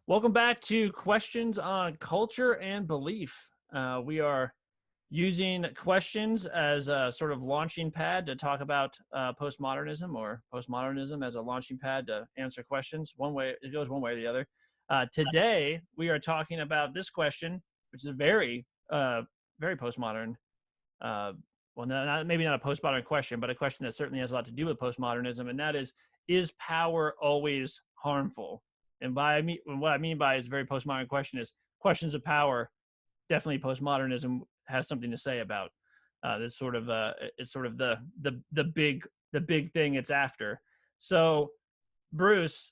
Welcome back to Questions on Culture and Belief. We are using questions as a sort of launching pad to talk about postmodernism, or postmodernism as a launching pad to answer questions. One way, it goes one way or the other. Today, we are talking about this question, which is a very postmodern, maybe not a postmodern question, but a question that certainly has a lot to do with postmodernism, and that is power always harmful? And what I mean by it's a very postmodern question is questions of power. Definitely, postmodernism has something to say about. This sort of it's sort of the big thing it's after. So, Bruce,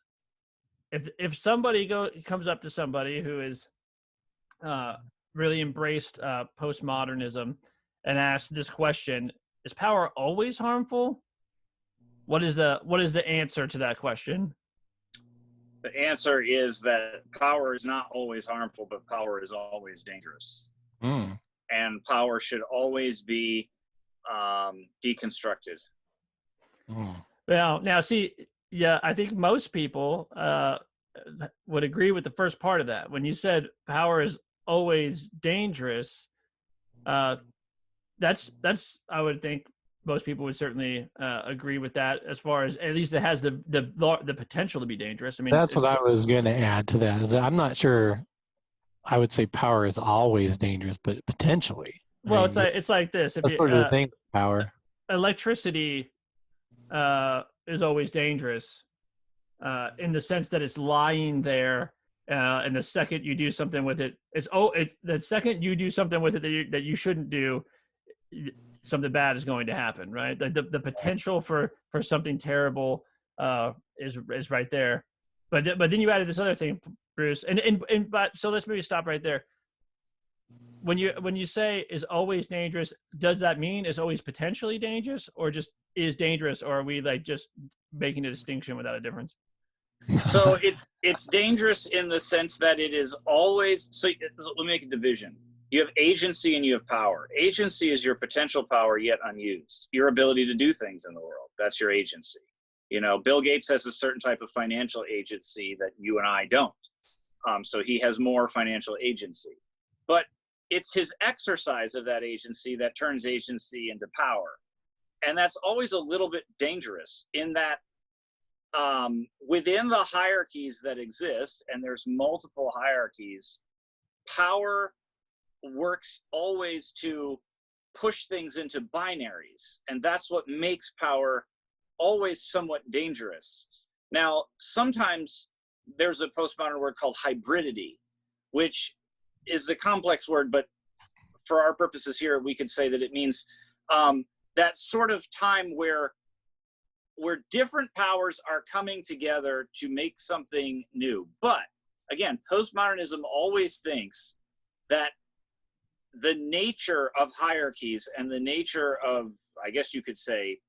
if somebody comes up to somebody who is really embraced postmodernism and asks this question, is power always harmful? What is the answer to that question? The answer is that power is not always harmful, but power is always dangerous. And power should always be deconstructed. Well, now see, yeah, I think most people would agree with the first part of that. When you said power is always dangerous, that's I would think most people would certainly agree with that, as far as at least it has the potential to be dangerous. I mean, that's what I was going to add to that. Is I'm not sure I would say power is always dangerous, but potentially. Well, it's like this. That's sort of the thing. Power, electricity is always dangerous in the sense that it's lying there, and the second you do something with it, it's the second you do something with it that you shouldn't do, something bad is going to happen, right? The potential for something terrible is right there. But then you added this other thing, Bruce, but so let's maybe stop right there. When you say is always dangerous, does that mean is always potentially dangerous, or just is dangerous, or are we like just making a distinction without a difference? So it's dangerous in the sense that it is always. So let me make a division. You have agency and you have power. Agency is your potential power yet unused. Your ability to do things in the world. That's your agency. You know, Bill Gates has a certain type of financial agency that you and I don't. So he has more financial agency. But it's his exercise of that agency that turns agency into power. And that's always a little bit dangerous in that within the hierarchies that exist, and there's multiple hierarchies, power works always to push things into binaries. And that's what makes power always somewhat dangerous. Now, sometimes there's a postmodern word called hybridity, which is a complex word, but for our purposes here, we could say that it means that sort of time where different powers are coming together to make something new. But again, postmodernism always thinks that the nature of hierarchies and the nature of, I guess you could say,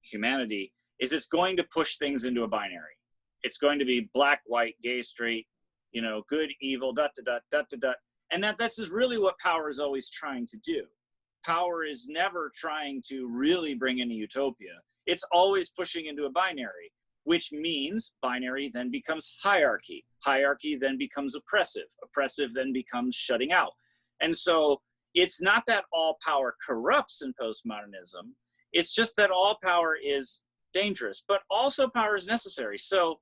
humanity is it's going to push things into a binary. It's going to be black, white, gay, straight, you know, good, evil, dot, dot, dot, dot, dot. And this is really what power is always trying to do. Power is never trying to really bring in a utopia. It's always pushing into a binary, which means binary then becomes hierarchy. Hierarchy then becomes oppressive. Oppressive then becomes shutting out. And so it's not that all power corrupts in postmodernism. It's just that all power is dangerous, but also power is necessary. So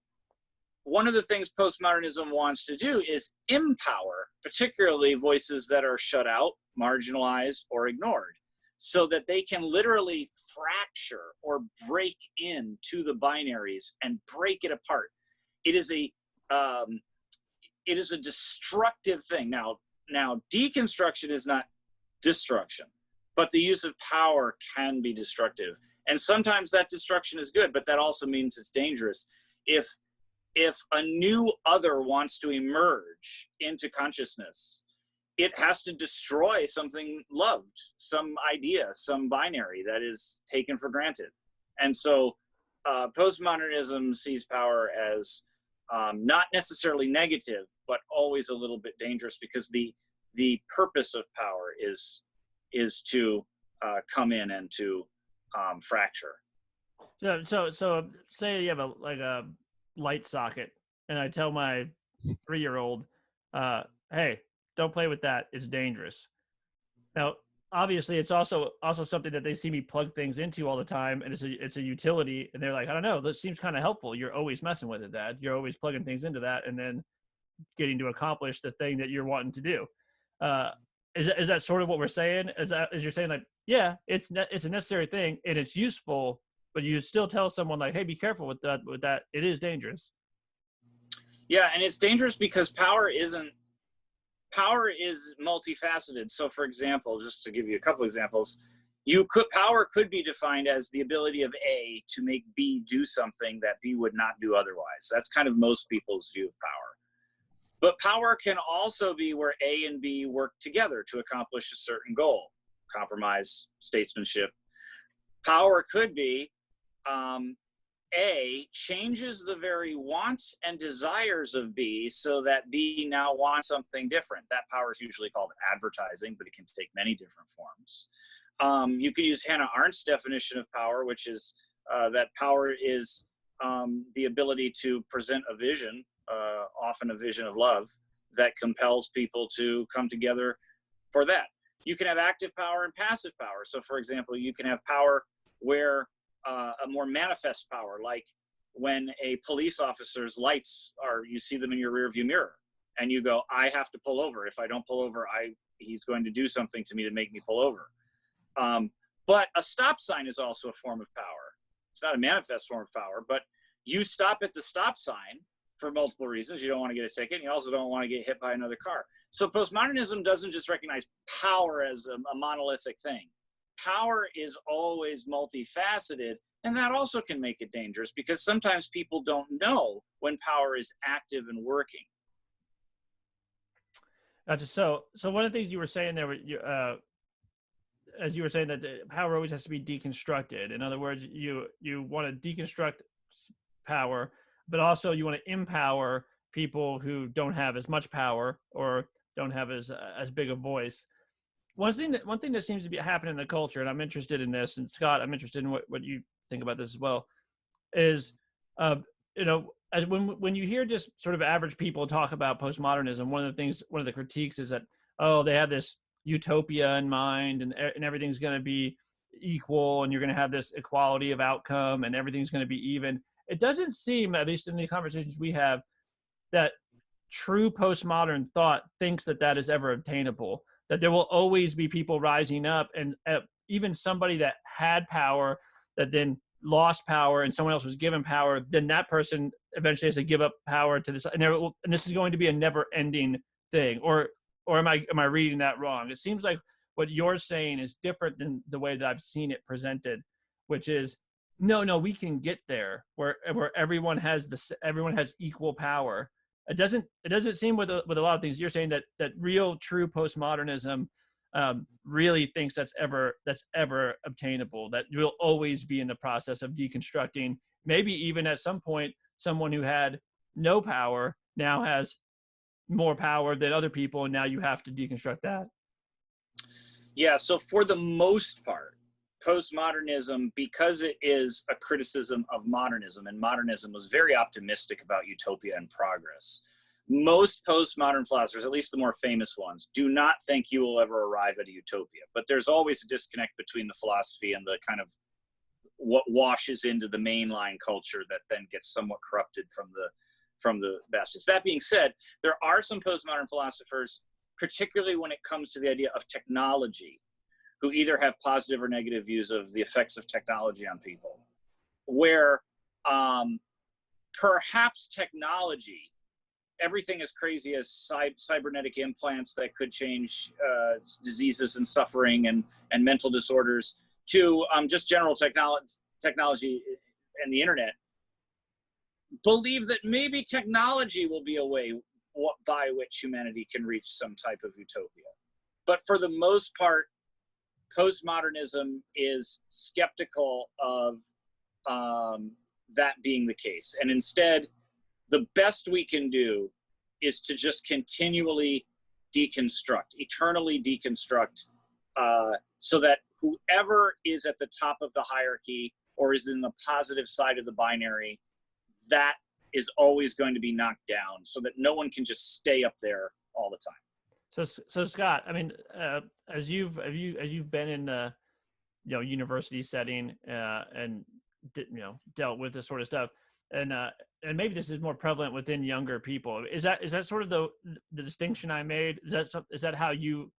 one of the things postmodernism wants to do is empower, particularly voices that are shut out, marginalized, or ignored, so that they can literally fracture or break into the binaries and break it apart. It is a destructive thing. Now, deconstruction is not destruction, but the use of power can be destructive. And sometimes that destruction is good, but that also means it's dangerous. If a new other wants to emerge into consciousness, it has to destroy something loved, some idea, some binary that is taken for granted. And so postmodernism sees power as not necessarily negative, but always a little bit dangerous, because the purpose of power is to come in and to fracture. So say you have a light socket, and I tell my 3-year-old, hey, don't play with that. It's dangerous. Now, obviously, it's also something that they see me plug things into all the time, and it's a utility, and they're like, I don't know, this seems kind of helpful. You're always messing with it, Dad. You're always plugging things into that, and then getting to accomplish the thing that you're wanting to do. Uh, is that sort of what we're saying? Is you're saying like, yeah, it's a necessary thing and it's useful, but you still tell someone like, hey, be careful with that. With that, it is dangerous. Yeah, and it's dangerous because power is multifaceted. So, for example, just to give you a couple examples, power could be defined as the ability of A to make B do something that B would not do otherwise. That's kind of most people's view of power. But power can also be where A and B work together to accomplish a certain goal. Compromise, statesmanship. Power could be A changes the very wants and desires of B so that B now wants something different. That power is usually called advertising, but it can take many different forms. You could use Hannah Arendt's definition of power, which is that power is the ability to present a vision, often a vision of love, that compels people to come together for that. You can have active power and passive power. So, for example, you can have power where a more manifest power, like when a police officer's lights you see them in your rearview mirror, and you go, I have to pull over. If I don't pull over, he's going to do something to me to make me pull over. But a stop sign is also a form of power. It's not a manifest form of power, but you stop at the stop sign for multiple reasons. You don't want to get a ticket, and you also don't want to get hit by another car. So postmodernism doesn't just recognize power as a monolithic thing. Power is always multifaceted, and that also can make it dangerous because sometimes people don't know when power is active and working. Gotcha. So one of the things you were saying there, as you were saying that power always has to be deconstructed. In other words, you want to deconstruct power, but also you want to empower people who don't have as much power or don't have as big a voice. One thing that seems to be happening in the culture, and I'm interested in this, and Scott, I'm interested in what you think about this as well, is as when you hear just sort of average people talk about postmodernism, one of the critiques is that, oh, they have this utopia in mind, and everything's going to be equal, and you're going to have this equality of outcome, and everything's going to be even. It doesn't seem, at least in the conversations we have, that true postmodern thought thinks that is ever obtainable, that there will always be people rising up, and even somebody that had power that then lost power and someone else was given power, then that person eventually has to give up power to this, and this is going to be a never-ending thing. Or am I reading that wrong? It seems like what you're saying is different than the way that I've seen it presented, which is no, we can get there where everyone has equal power. It doesn't seem with a lot of things you're saying that real true postmodernism really thinks that's ever obtainable, that we'll always be in the process of deconstructing. Maybe even at some point, someone who had no power now has more power than other people, and now you have to deconstruct that. Yeah, so for the most part, postmodernism, because it is a criticism of modernism, and modernism was very optimistic about utopia and progress, most postmodern philosophers, at least the more famous ones, do not think you will ever arrive at a utopia. But there's always a disconnect between the philosophy and the kind of what washes into the mainline culture that then gets somewhat corrupted from the bastards. That being said, there are some postmodern philosophers, particularly when it comes to the idea of technology, who either have positive or negative views of the effects of technology on people, where perhaps technology, everything as crazy as cybernetic implants that could change diseases and suffering and mental disorders, to just general technology and the internet, believe that maybe technology will be a way by which humanity can reach some type of utopia. But for the most part, postmodernism is skeptical of that being the case. And instead, the best we can do is to just continually deconstruct, eternally deconstruct, so that whoever is at the top of the hierarchy or is in the positive side of the binary, that is always going to be knocked down, so that no one can just stay up there all the time. So Scott, I mean, as you've been in the university setting and dealt with this sort of stuff, and maybe this is more prevalent within younger people. Is that sort of the distinction I made? Is that how you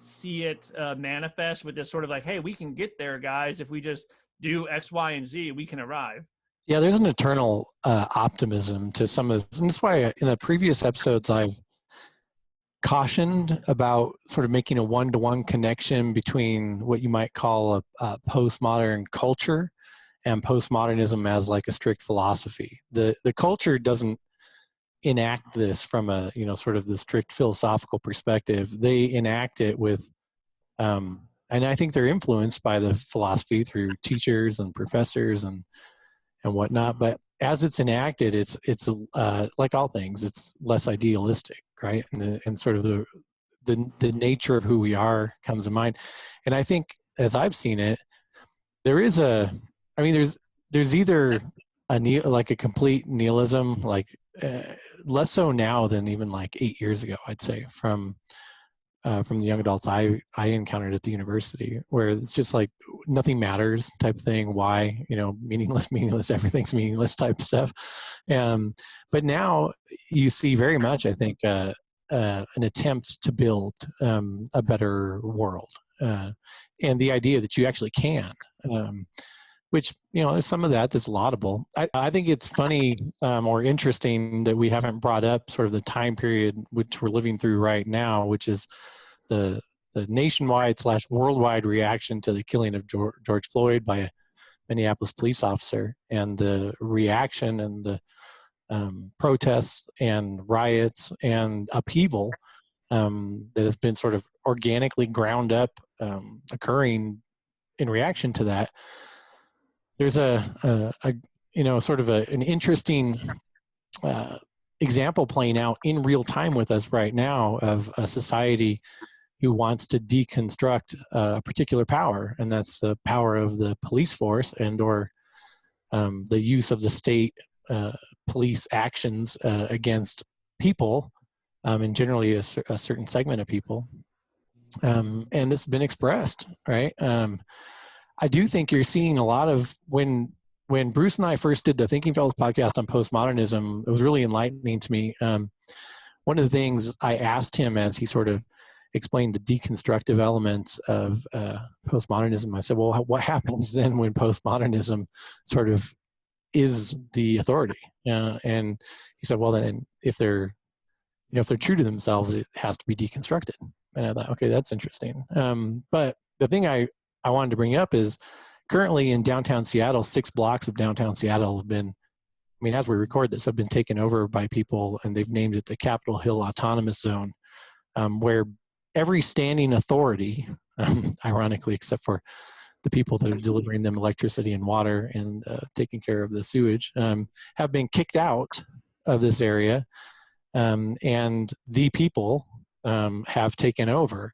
see it manifest with this sort of like, hey, we can get there, guys, if we just do X, Y, and Z, we can arrive? Yeah, there's an eternal optimism to some of this. And that's why in the previous episodes, I cautioned about sort of making a one-to-one connection between what you might call a postmodern culture and postmodernism as like a strict philosophy. The culture doesn't enact this from a, sort of the strict philosophical perspective. They enact it with, and I think they're influenced by the philosophy through teachers and professors and whatnot. But as it's enacted, it's like all things, it's less idealistic, right? And sort of the nature of who we are comes to mind. And I think, as I've seen it, there's either like a complete nihilism, like less so now than even like 8 years ago, I'd say, from the young adults I encountered at the university, where it's just like nothing matters type of thing. Why, meaningless, everything's meaningless type stuff. But now you see very much, I think, an attempt to build a better world, and the idea that you actually can, which, some of that is laudable. I think it's funny or interesting that we haven't brought up sort of the time period which we're living through right now, which is the nationwide/worldwide reaction to the killing of George Floyd by a Minneapolis police officer, and the reaction and the protests and riots and upheaval that has been sort of organically ground up, occurring in reaction to that. There's sort of an interesting example playing out in real time with us right now of a society who wants to deconstruct a particular power, and that's the power of the police force or the use of the state police actions against people, and generally a certain segment of people. And this has been expressed, right? I do think you're seeing a lot of when Bruce and I first did the Thinking Fellows podcast on postmodernism, it was really enlightening to me. One of the things I asked him as he sort of explained the deconstructive elements of postmodernism, I said, well, what happens then when postmodernism sort of is the authority? And he said, well, then if they're true to themselves, it has to be deconstructed. And I thought, okay, that's interesting. But the thing I wanted to bring up is currently in downtown Seattle, 6 blocks of downtown Seattle have been, as we record this, have been taken over by people, and they've named it the Capitol Hill Autonomous Zone, where every standing authority, ironically, except for the people that are delivering them electricity and water and taking care of the sewage, have been kicked out of this area, and the people have taken over.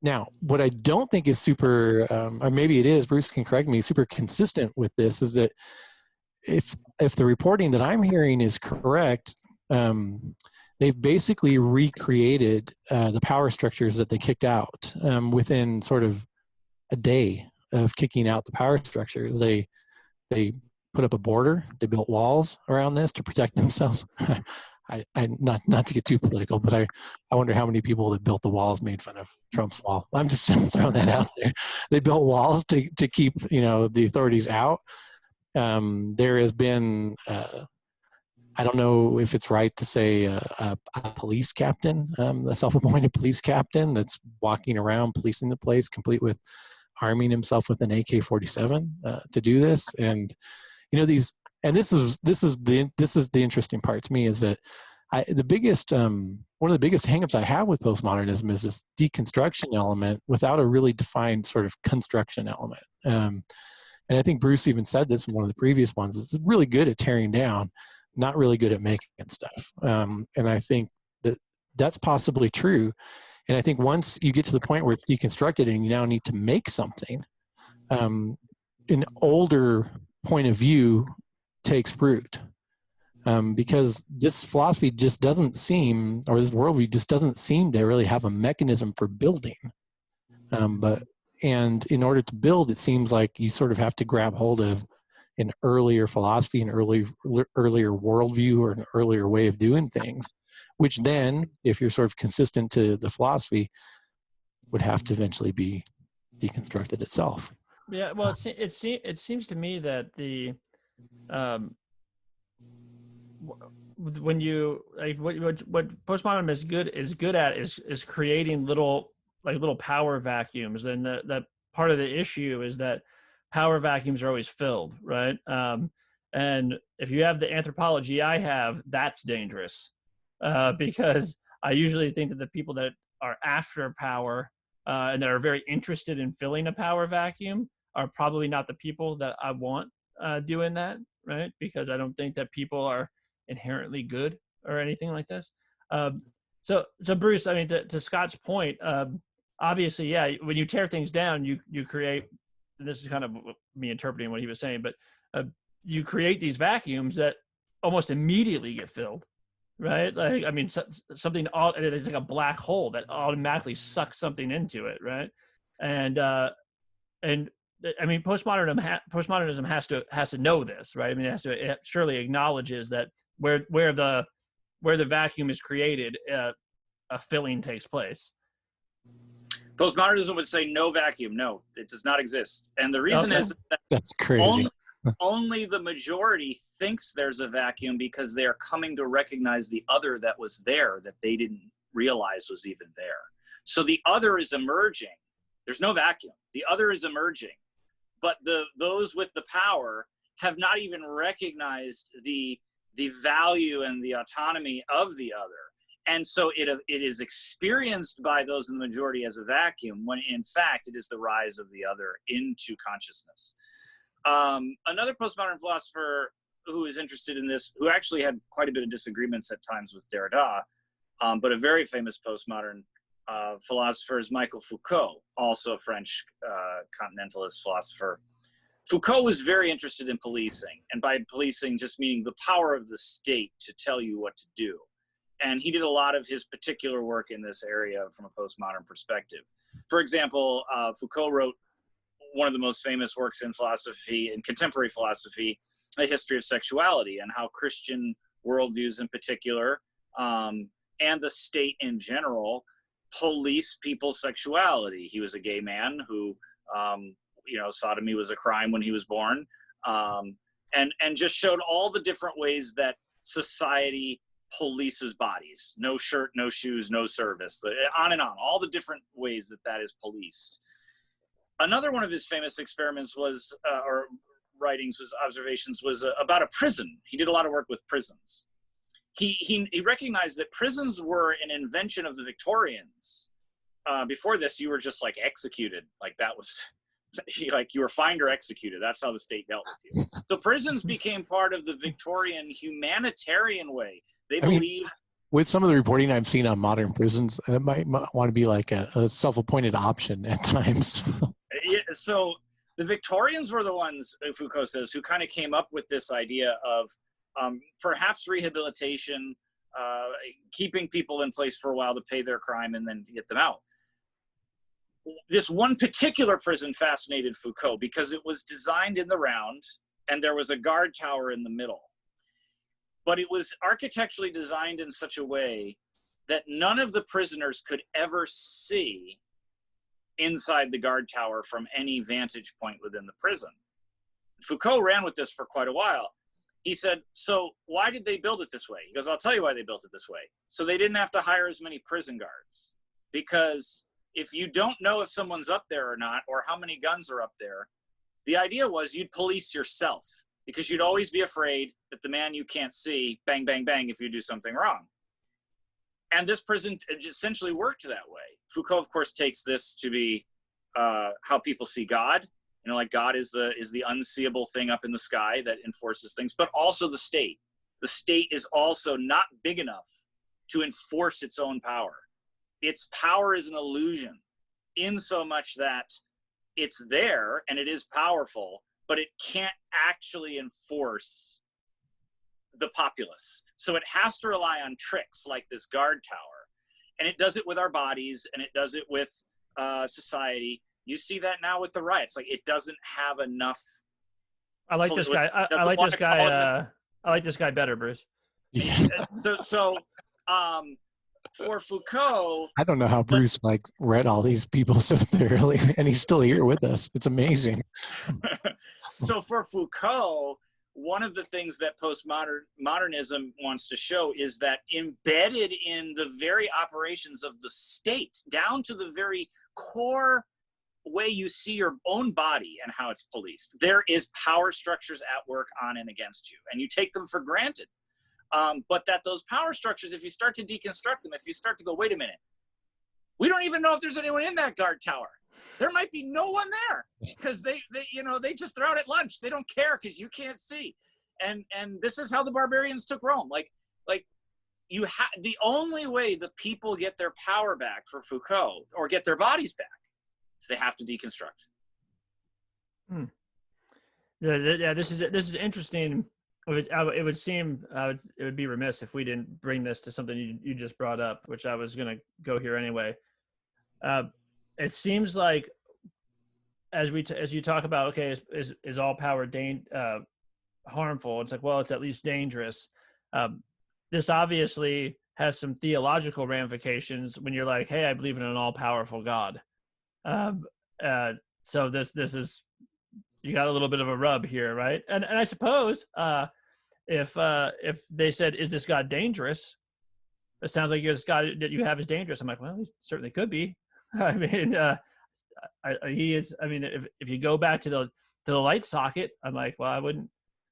Now, what I don't think is super, or maybe it is, Bruce can correct me, super consistent with this, is that if the reporting that I'm hearing is correct, they've basically recreated the power structures that they kicked out within sort of a day of kicking out the power structures. They put up a border, they built walls around this to protect themselves. I not to get too political, but I wonder how many people that built the walls made fun of Trump's wall. I'm just throwing that out there. They built walls to keep the authorities out. There has been I don't know if it's right to say a police captain, a self-appointed police captain that's walking around policing the place, complete with arming himself with an AK-47 to do this. And these. And this is the interesting part to me, is that one of the biggest hangups I have with postmodernism is this deconstruction element without a really defined sort of construction element. And I think Bruce even said this in one of the previous ones. It's really good at tearing down, not really good at making stuff. And I think that's possibly true. And I think once you get to the point where it's deconstructed and you now need to make something, an older point of view takes root. Because this philosophy just doesn't seem, or this worldview just doesn't seem to really have a mechanism for building. And in order to build, it seems like you sort of have to grab hold of an earlier philosophy, an earlier worldview, or an earlier way of doing things, which then, if you're sort of consistent to the philosophy, would have to eventually be deconstructed itself. Yeah, well, it seems to me that the when you like what postmodernism is good at is creating little power vacuums. And that part of the issue is that power vacuums are always filled, right? And if you have the anthropology I have, that's dangerous, because I usually think that the people that are after power and that are very interested in filling a power vacuum are probably not the people that I want doing that, right? Because I don't think that people are inherently good or anything like this. So Bruce, I mean, to Scott's point, obviously, yeah, when you tear things down, you create, and this is kind of me interpreting what he was saying, but you create these vacuums that almost immediately get filled, right? Like, I mean, something, it's like a black hole that automatically sucks something into it, right? And I mean, postmodernism has to know this, right? I mean, it surely acknowledges that where the vacuum is created, a filling takes place. Postmodernism would say no vacuum. No, it does not exist. And the reason is that that's crazy. Only the majority thinks there's a vacuum because they are coming to recognize the other that was there that they didn't realize was even there. So the other is emerging. There's no vacuum. The other is emerging. But those with the power have not even recognized the value and the autonomy of the other. And so it is experienced by those in the majority as a vacuum, when in fact it is the rise of the other into consciousness. Another postmodern philosopher who is interested in this, who actually had quite a bit of disagreements at times with Derrida, but a very famous postmodern philosopher is Michel Foucault, also a French continentalist philosopher. Foucault was very interested in policing, and by policing just meaning the power of the state to tell you what to do. And he did a lot of his particular work in this area from a postmodern perspective. For example, Foucault wrote one of the most famous works in philosophy, in contemporary philosophy, A History of Sexuality, and how Christian worldviews in particular, and the state in general, police people's sexuality. He was a gay man who, sodomy was a crime when he was born, and just showed all the different ways that society polices bodies. No shirt, no shoes, no service, on and on, all the different ways that is policed. Another one of his famous experiments was, or writings, was observations, was about a prison. He did a lot of work with prisons. He recognized that prisons were an invention of the Victorians. Before this, you were just like executed. Like that was, like you were fined or executed. That's how the sate dealt with you. So prisons became part of the Victorian humanitarian way. They believe. With some of the reporting I've seen on modern prisons, it might want to be like a self-appointed option at times. Yeah, so the Victorians were the ones, Foucault says, who kind of came up with this idea of perhaps rehabilitation, keeping people in place for a while to pay their crime and then to get them out. This one particular prison fascinated Foucault because it was designed in the round and there was a guard tower in the middle. But it was architecturally designed in such a way that none of the prisoners could ever see inside the guard tower from any vantage point within the prison. Foucault ran with this for quite a while. He said, so why did they build it this way? He goes, I'll tell you why they built it this way. So they didn't have to hire as many prison guards. Because if you don't know if someone's up there or not, or how many guns are up there, the idea was you'd police yourself, because you'd always be afraid that the man you can't see, bang, bang, bang, if you do something wrong. And this prison essentially worked that way. Foucault, of course, takes this to be how people see God. You know, like God is the unseeable thing up in the sky that enforces things, but also the state. The state is also not big enough to enforce its own power. Its power is an illusion, in so much that it's there and it is powerful, but it can't actually enforce the populace. So it has to rely on tricks like this guard tower. And it does it with our bodies, and it does it with society. You see that now with the riots. Like, it doesn't have enough. I like this guy. I like this guy. I like this guy better, Bruce. Yeah. So for Foucault, I don't know how Bruce like read all these people so thoroughly, and he's still here with us. It's amazing. So for Foucault, one of the things that postmodernism wants to show is that embedded in the very operations of the state, down to the very core way you see your own body and how it's policed, there is power structures at work on and against you, and you take them for granted. But that those power structures, if you start to deconstruct them, if you start to go, wait a minute, we don't even know if there's anyone in that guard tower. There might be no one there because they they're out at lunch. They don't care because you can't see. And this is how the barbarians took Rome. Like the only way the people get their power back for Foucault, or get their bodies back, is they have to deconstruct. Yeah, this is interesting. It would seem it would be remiss if we didn't bring this to something you just brought up, which I was going to go here anyway. It seems like as you talk about, okay, is all power harmful? It's like, well, it's at least dangerous. This obviously has some theological ramifications when you're like, hey, I believe in an all-powerful God. So this is, you got a little bit of a rub here, right? And I suppose if they said, is this God dangerous? It sounds like this God that you have is dangerous. I'm like, well, he certainly could be. I mean, he is. I mean, if you go back to the light socket, I'm like, well, I wouldn't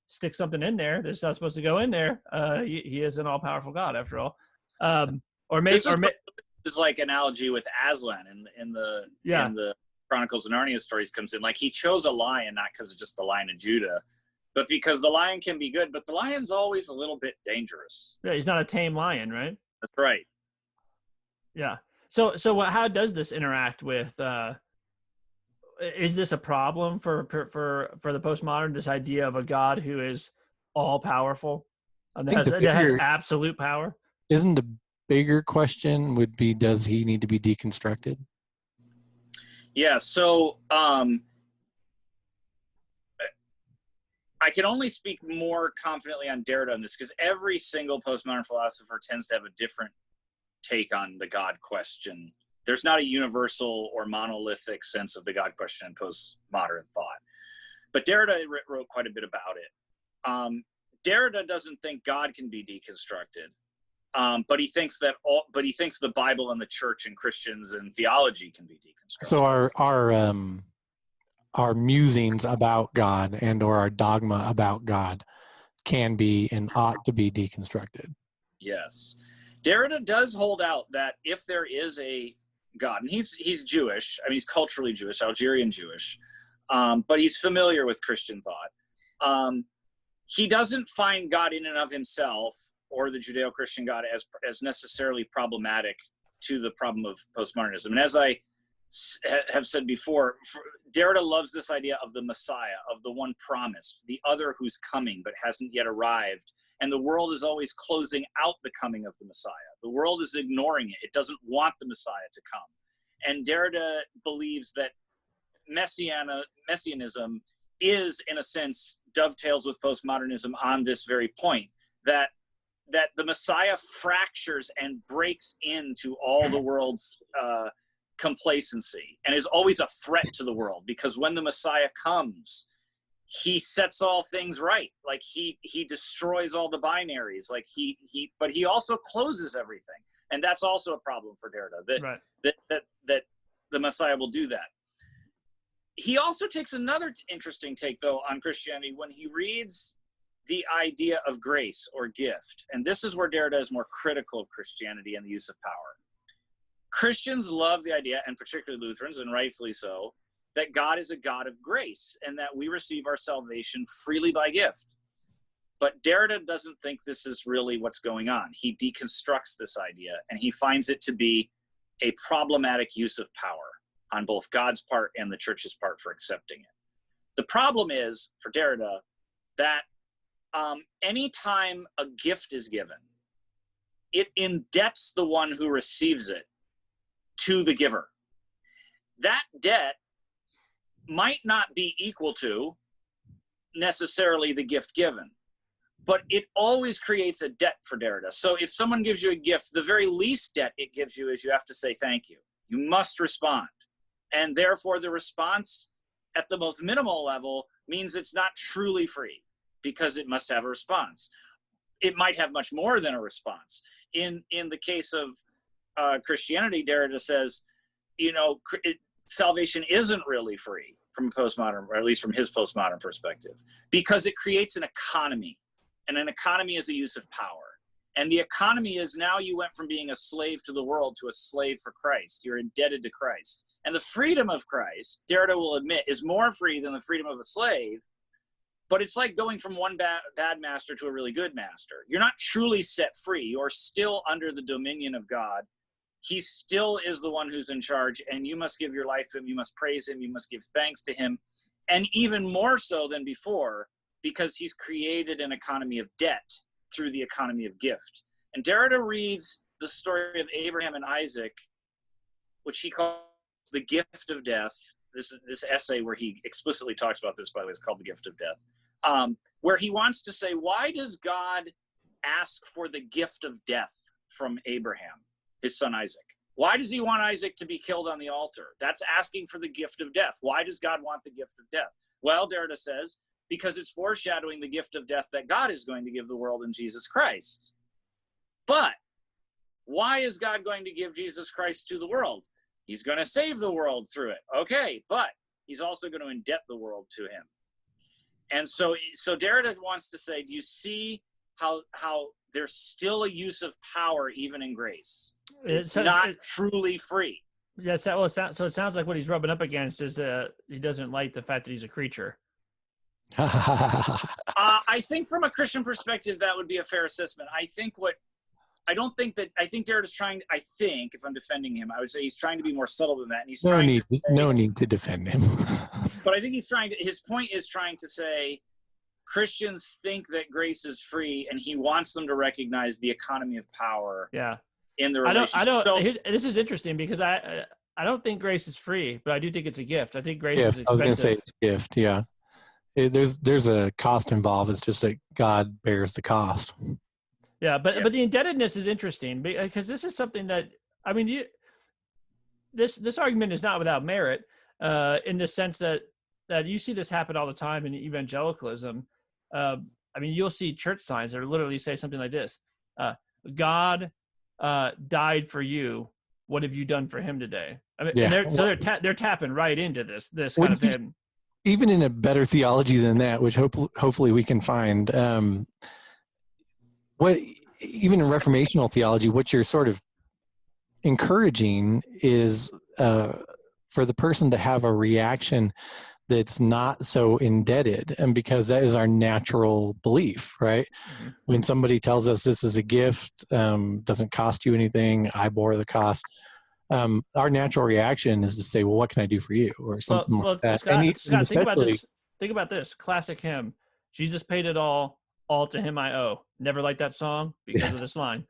stick something in there that's not supposed to go in there. He is an all-powerful God, after all. This is like analogy with Aslan in the Chronicles of Narnia stories comes in. Like, he chose a lion not because it's just the Lion of Judah, but because the lion can be good, but the lion's always a little bit dangerous. Yeah, he's not a tame lion, right? That's right. Yeah. So how does this interact with? Is this a problem for the postmodern? This idea of a God who is all powerful and that has absolute power. Isn't the bigger question would be, does he need to be deconstructed? Yeah. So I can only speak more confidently on Derrida on this, because every single postmodern philosopher tends to have a different take on the God question. There's not a universal or monolithic sense of the God question in postmodern thought. But Derrida wrote quite a bit about it. Derrida doesn't think God can be deconstructed, but he thinks the Bible and the church and Christians and theology can be deconstructed. So our musings about God and or our dogma about God can be and ought to be deconstructed. Yes. Derrida does hold out that if there is a God, and he's Jewish, I mean, he's culturally Jewish, Algerian Jewish, but he's familiar with Christian thought. He doesn't find God in and of himself, or the Judeo-Christian God, as necessarily problematic to the problem of postmodernism. And as I have said before, Derrida loves this idea of the Messiah, of the one promised, the other who's coming but hasn't yet arrived. And the world is always closing out the coming of the Messiah. The world is ignoring it. It doesn't want the Messiah to come. And Derrida believes that messianism is, in a sense, dovetails with postmodernism on this very point, that the Messiah fractures and breaks into all the world's complacency and is always a threat to the world, because when the Messiah comes, he sets all things right. Like he destroys all the binaries. Like but he also closes everything, and that's also a problem for Derrida. That the Messiah will do that. He also takes another interesting take, though, on Christianity when he reads the idea of grace or gift, and this is where Derrida is more critical of Christianity and the use of power. Christians love the idea, and particularly Lutherans, and rightfully so, that God is a God of grace and that we receive our salvation freely by gift. But Derrida doesn't think this is really what's going on. He deconstructs this idea, and he finds it to be a problematic use of power on both God's part and the church's part for accepting it. The problem is, for Derrida, that anytime a gift is given, it indebts the one who receives it to the giver. That debt might not be equal to necessarily the gift given, but it always creates a debt for Derrida. So if someone gives you a gift, the very least debt it gives you is you have to say thank you. You must respond. And therefore the response at the most minimal level means it's not truly free because it must have a response. It might have much more than a response. In the case of Christianity, Derrida says, salvation isn't really free from a postmodern, or at least from his postmodern perspective, because it creates an economy. And an economy is a use of power. And the economy is now you went from being a slave to the world to a slave for Christ. You're indebted to Christ. And the freedom of Christ, Derrida will admit, is more free than the freedom of a slave. But it's like going from one bad master to a really good master. You're not truly set free. You're still under the dominion of God. He still is the one who's in charge, and you must give your life to him. You must praise him. You must give thanks to him. And even more so than before, because he's created an economy of debt through the economy of gift. And Derrida reads the story of Abraham and Isaac, which he calls the gift of death. This essay where he explicitly talks about this, by the way, is called The Gift of Death, where he wants to say, why does God ask for the gift of death from Abraham, his son Isaac? Why does he want Isaac to be killed on the altar? That's asking for the gift of death. Why does God want the gift of death? Well, Derrida says, because it's foreshadowing the gift of death that God is going to give the world in Jesus Christ. But why is God going to give Jesus Christ to the world? He's going to save the world through it. Okay, but he's also going to indebt the world to him. And so Derrida wants to say, do you see how there's still a use of power even in grace? It's not truly free. Yes, so it sounds like what he's rubbing up against is that he doesn't like the fact that he's a creature. I think from a Christian perspective, that would be a fair assessment. I think Derrida's trying, if I'm defending him, I would say he's trying to be more subtle than that. And he's no need to defend him. But I think his point is trying to say Christians think that grace is free, and he wants them to recognize the economy of power. Yeah. In the relationship. This is interesting because I don't think grace is free, but I do think it's a gift. I think grace is expensive. I was going to say it's a gift, yeah. There's a cost involved. It's just that God bears the cost. Yeah, but the indebtedness is interesting because this is something that, I mean, this argument is not without merit in the sense that you see this happen all the time in evangelicalism. I mean, you'll see church signs that literally say something like this: God died for you. What have you done for him today? I mean, and they're tapping right into this kind of thing. Even in a better theology than that, which hopefully we can find, even in reformational theology, what you're sort of encouraging is for the person to have a reaction that's not so indebted, and because that is our natural belief, right? Mm-hmm. When somebody tells us this is a gift, doesn't cost you anything, I bore the cost. Our natural reaction is to say, well, what can I do for you? Or something like that. Scott, think about this classic hymn. Jesus paid it all to him I owe. Never liked that song because of this line.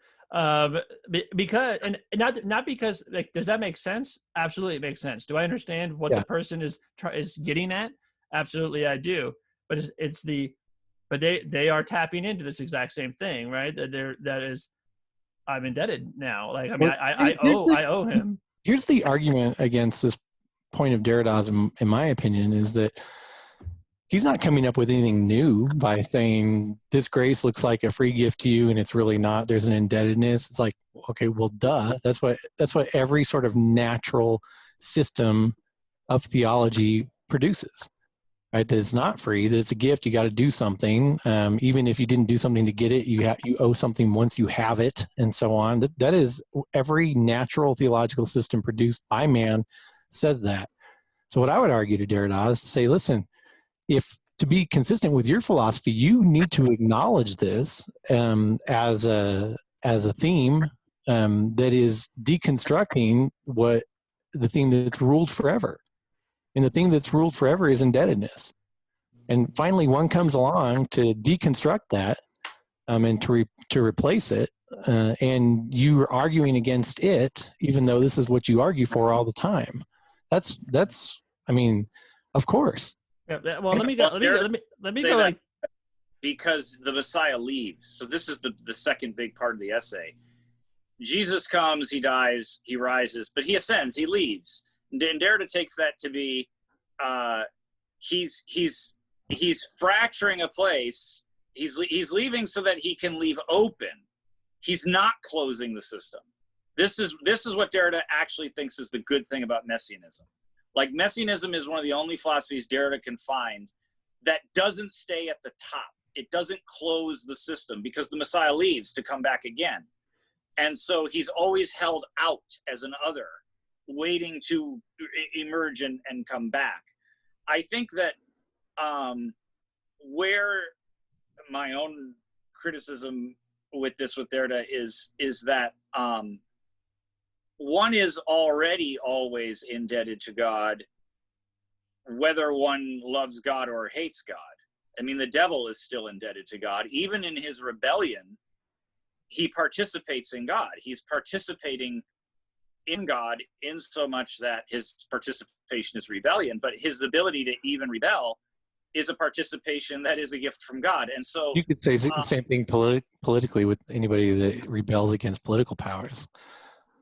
Because, and not because, like, does that make sense? Absolutely, it makes sense. Do I understand what the person is getting at? Absolutely, I do. But but they are tapping into this exact same thing, right? I'm indebted now. Like, I mean, I owe him. Here's the argument against this point of Derrida's, in my opinion, is that he's not coming up with anything new by saying this grace looks like a free gift to you and it's really not. There's an indebtedness. It's like, okay, well, duh. That's what every sort of natural system of theology produces. Right, that it's not free, that it's a gift. You got to do something. Even if you didn't do something to get it, you owe something once you have it, and so on. That is every natural theological system produced by man says that. So what I would argue to Derrida is to say, listen, if to be consistent with your philosophy, you need to acknowledge this as a theme that is deconstructing what the theme that's ruled forever. And the thing that's ruled forever is indebtedness. And finally, one comes along to deconstruct that and to replace it. And you're arguing against it, even though this is what you argue for all the time. That's. I mean, of course. Yeah. Well, let me go like, because the Messiah leaves. So this is the second big part of the essay. Jesus comes, he dies, he rises, but he ascends, he leaves. And Derrida takes that to be he's fracturing a place. He's leaving so that he can leave open. He's not closing the system. This is what Derrida actually thinks is the good thing about Messianism. Like, Messianism is one of the only philosophies Derrida can find that doesn't stay at the top. It doesn't close the system because the Messiah leaves to come back again. And so he's always held out as an other, waiting to emerge and come back. I think that where my own criticism with Derrida is that one is already always indebted to God, whether one loves God or hates God. I mean, the devil is still indebted to God. Even in his rebellion, he participates in God. He's participating in God in so much that his participation is rebellion, but his ability to even rebel is a participation that is a gift from God. And so you could say the same thing politically with anybody that rebels against political powers.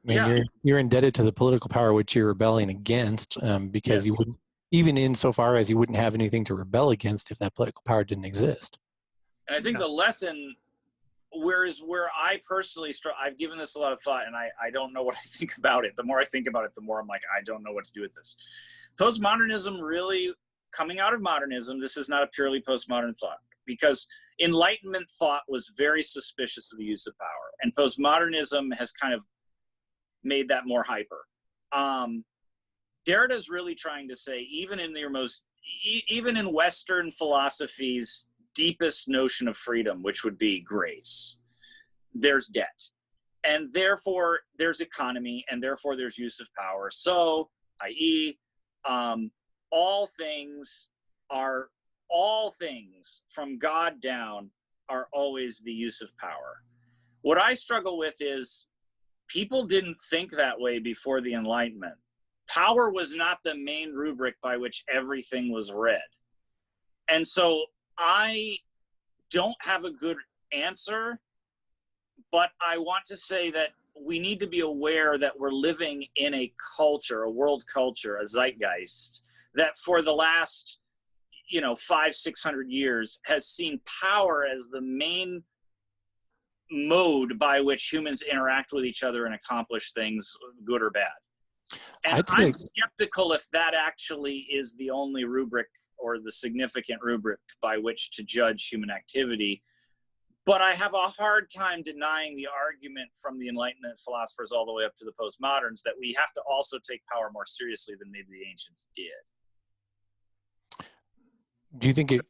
I mean, you're indebted to the political power which you're rebelling against, because you wouldn't, even insofar as you wouldn't have anything to rebel against if that political power didn't exist. And I think the lesson, where I personally I've given this a lot of thought, and I don't know what I think about it. The more I think about it, the more I'm like, I don't know what to do with this. Postmodernism, really coming out of modernism, this is not a purely postmodern thought, because Enlightenment thought was very suspicious of the use of power, and postmodernism has kind of made that more hyper. Derrida is really trying to say, even in Western philosophy's deepest notion of freedom, which would be grace, there's debt, and therefore there's economy, and therefore there's use of power. So, i.e., all things from God down are always the use of power. What I struggle with is, people didn't think that way before the Enlightenment. Power was not the main rubric by which everything was read. And so I don't have a good answer, but I want to say that we need to be aware that we're living in a culture, a world culture, a zeitgeist, that for the last 500-600 years has seen power as the main mode by which humans interact with each other and accomplish things, good or bad. And I'm skeptical if that actually is the only rubric or the significant rubric by which to judge human activity. But I have a hard time denying the argument from the Enlightenment philosophers all the way up to the postmoderns that we have to also take power more seriously than maybe the ancients did. Do you think it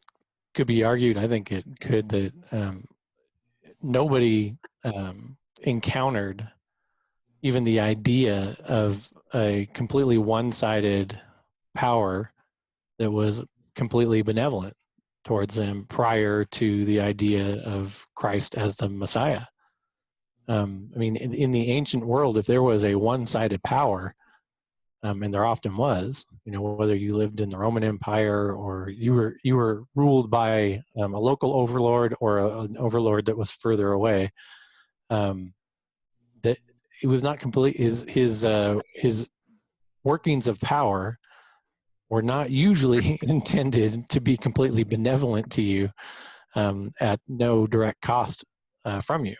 could be argued? I think it could, that nobody encountered even the idea of a completely one-sided power that was completely benevolent towards them prior to the idea of Christ as the Messiah. I mean, in the ancient world, if there was a one-sided power, and there often was, whether you lived in the Roman Empire or you were ruled by a local overlord or an overlord that was further away, that it was not complete. His workings of power were not usually intended to be completely benevolent to you, at no direct cost from you,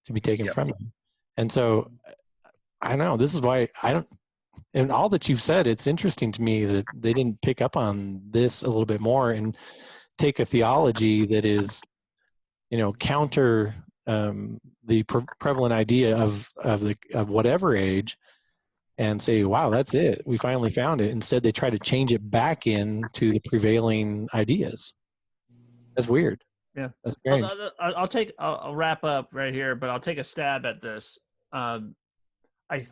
to be taken from you. And so, I don't know. This is why I don't. And all that you've said, it's interesting to me that they didn't pick up on this a little bit more and take a theology that is, counter the prevalent idea of whatever age, and say, "Wow, that's it. We finally found it." Instead, they try to change it back into the prevailing ideas. That's weird. Yeah, that's strange. I'll wrap up right here, but I'll take a stab at this. I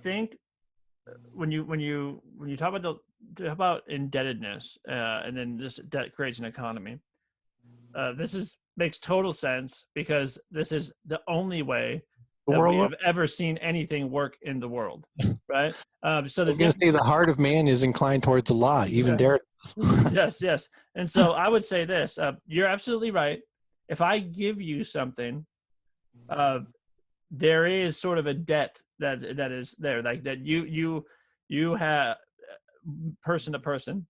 think when you talk about indebtedness, and then this debt creates an economy, makes total sense, because this is the only way The that we world. have ever seen anything work in the world, right? So I was going to say the heart of man is inclined towards the law, even Yeah. Derrida. Yes. And so I would say this: you're absolutely right. If I give you something, there is sort of a debt that is there, like that you have, person to person.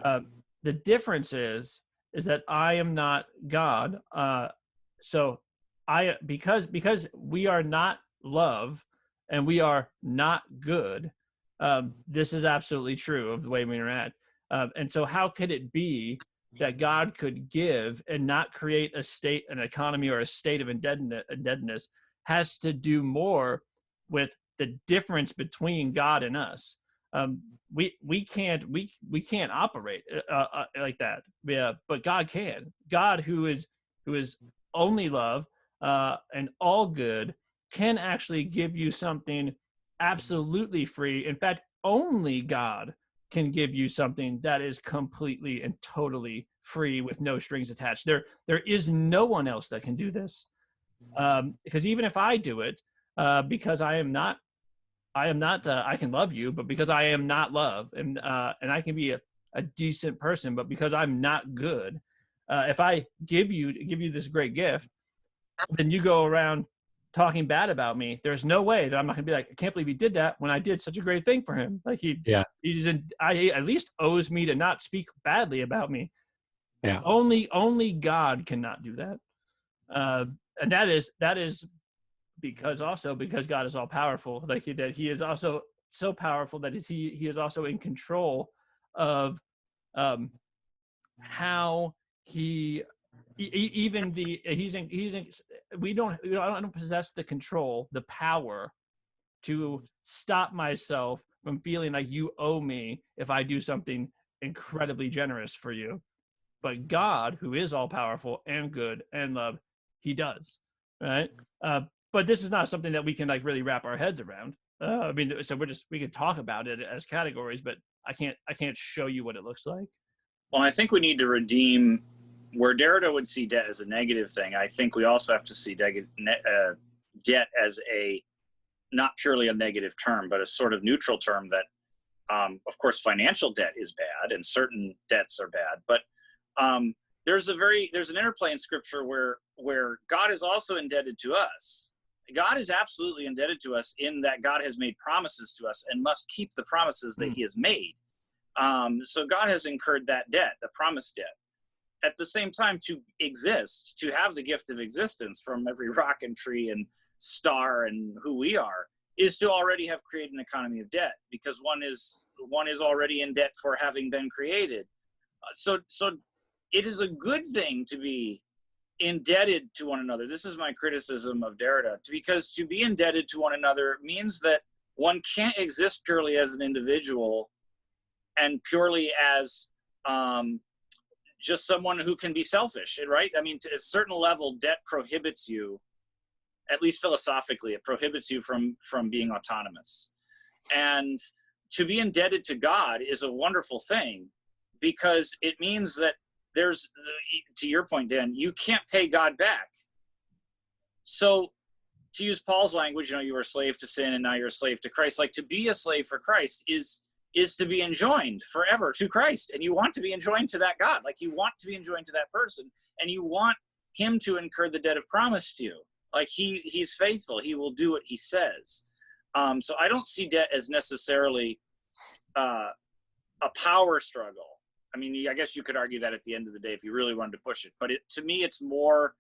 The difference is that I am not God. So because we are not love and we are not good. This is absolutely true of the way we interact. And so how could it be that God could give and not create an economy, or a state of indebtedness, has to do more with the difference between God and us. We can't operate like that. Yeah, but God can. God, who is only love and all good, can actually give you something absolutely free. In fact, only God can give you something that is completely and totally free with no strings attached. There is no one else that can do this. Because even if I do it, because I am not, I can love you, but because I am not love, and I can be a decent person, but because I'm not good, if I give you this great gift, then you go around talking bad about me. There's no way that I'm not gonna be like, I can't believe he did that when I did such a great thing for him. Like he at least owes me to not speak badly about me. Yeah. Only God cannot do that. And that is because God is all powerful. Like that he is also so powerful that he is also in control of how he even the he's in we don't I don't possess the control, the power to stop myself from feeling like you owe me if I do something incredibly generous for you. But God, who is all powerful and good and love, he does, right? But this is not something that we can like really wrap our heads around. I mean, so we can talk about it as categories, but I can't show you what it looks like. Well, I think we need to redeem where Derrida would see debt as a negative thing. I think we also have to see debt as not purely a negative term, but a sort of neutral term that, of course, financial debt is bad and certain debts are bad. But there's an interplay in Scripture where God is also indebted to us. God is absolutely indebted to us in that God has made promises to us and must keep the promises that he has made. So God has incurred that debt, the promise debt. At the same time, to exist, to have the gift of existence from every rock and tree and star and who we are, is to already have created an economy of debt, because one is already in debt for having been created. So it is a good thing to be indebted to one another. This is my criticism of Derrida, because to be indebted to one another means that one can't exist purely as an individual and purely as just someone who can be selfish, right? I mean, to a certain level, debt prohibits you, at least philosophically, it prohibits you from being autonomous. And to be indebted to God is a wonderful thing, because it means that to your point, Dan, you can't pay God back. So to use Paul's language, you were a slave to sin and now you're a slave to Christ. Like, to be a slave for Christ is to be enjoined forever to Christ. And you want to be enjoined to that God. Like, you want to be enjoined to that person, and you want him to incur the debt of promise to you. Like, he's faithful. He will do what he says. So I don't see debt as necessarily a power struggle. I mean, I guess you could argue that at the end of the day if you really wanted to push it. But to me, it's more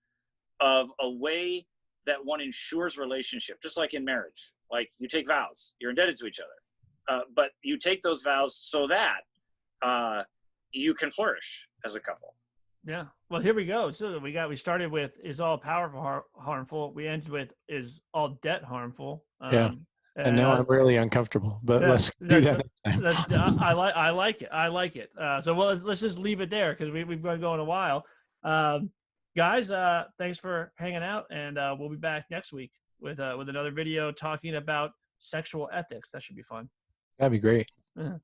of a way that one ensures relationship, just like in marriage. Like, you take vows. You're indebted to each other. But you take those vows so that you can flourish as a couple. Yeah. Well, here we go. So we started with, is all powerful harmful? We ended with, is all debt harmful? Yeah. And now I'm really uncomfortable, but let's do that next time. I like it. I like it. So let's just leave it there, because we've been going a while. Guys, thanks for hanging out, and we'll be back next week with another video talking about sexual ethics. That should be fun. That'd be great. Yeah.